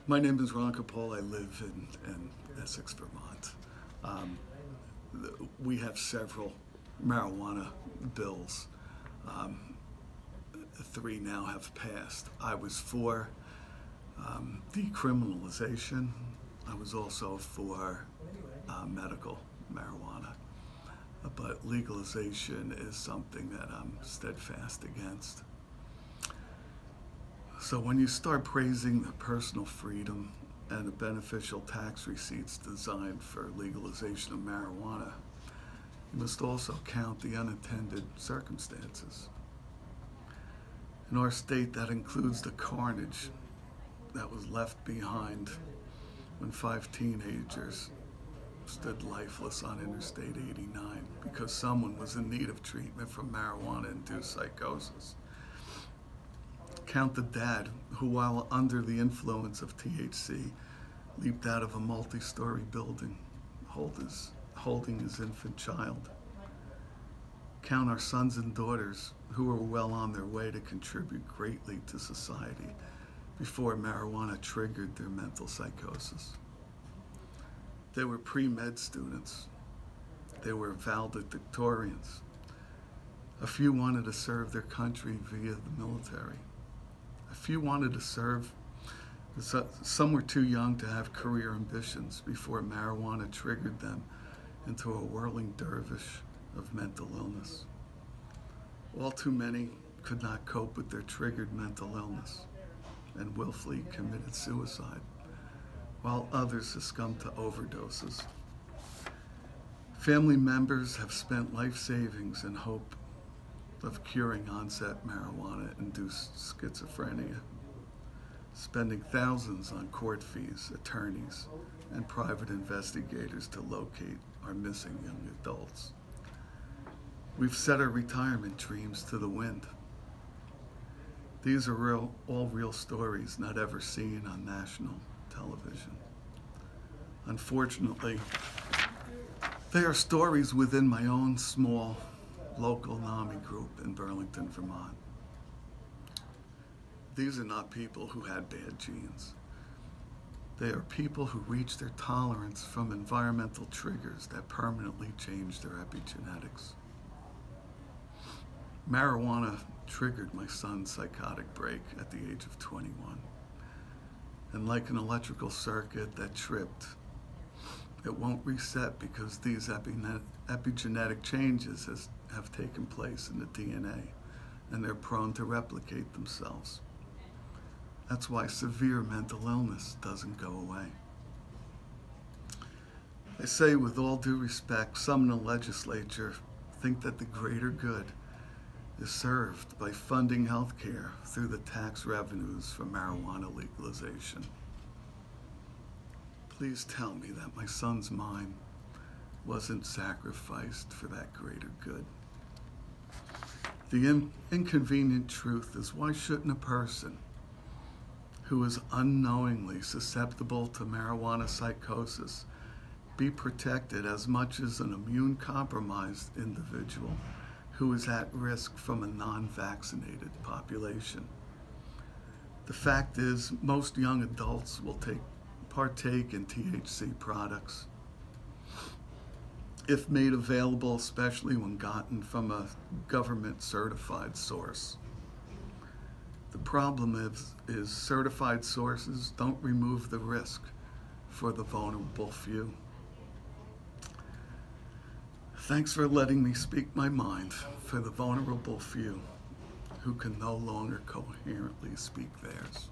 My name is Ron Coppola. I live in Essex, Vermont. We have several marijuana bills. Three now have passed. I was for decriminalization. I was also for medical marijuana. But legalization is something that I'm steadfast against. So when you start praising the personal freedom and the beneficial tax receipts designed for legalization of marijuana, you must also count the unintended circumstances. In our state, that includes the carnage that was left behind when 5 teenagers stood lifeless on Interstate 89 because someone was in need of treatment for marijuana-induced psychosis. Count the dad who, while under the influence of THC, leaped out of a multi-story building holding his infant child. Count our sons and daughters who were well on their way to contribute greatly to society before marijuana triggered their mental psychosis. They were pre-med students. They were valedictorians. A few wanted to serve their country via the military. A few wanted to serve. Some were too young to have career ambitions before marijuana triggered them into a whirling dervish of mental illness. All too many could not cope with their triggered mental illness and willfully committed suicide, while others succumbed to overdoses. Family members have spent life savings in hope of curing onset marijuana-induced schizophrenia, spending thousands on court fees, attorneys, and private investigators to locate our missing young adults. We've set our retirement dreams to the wind. These are all real stories not ever seen on national television. Unfortunately, they are stories within my own small local NAMI group in Burlington, Vermont. These are not people who had bad genes. They are people who reached their tolerance from environmental triggers that permanently changed their epigenetics. Marijuana triggered my son's psychotic break at the age of 21. And like an electrical circuit that tripped, it won't reset because these epigenetic changes have taken place in the DNA, and they're prone to replicate themselves. That's why severe mental illness doesn't go away. I say with all due respect, some in the legislature think that the greater good is served by funding health care through the tax revenues from marijuana legalization. Please tell me that my son's mind wasn't sacrificed for that greater good. The inconvenient truth is, why shouldn't a person who is unknowingly susceptible to marijuana psychosis be protected as much as an immune-compromised individual who is at risk from a non-vaccinated population? The fact is, most young adults will partake in THC products if made available, especially when gotten from a government-certified source. The problem is certified sources don't remove the risk for the vulnerable few. Thanks for letting me speak my mind for the vulnerable few who can no longer coherently speak theirs.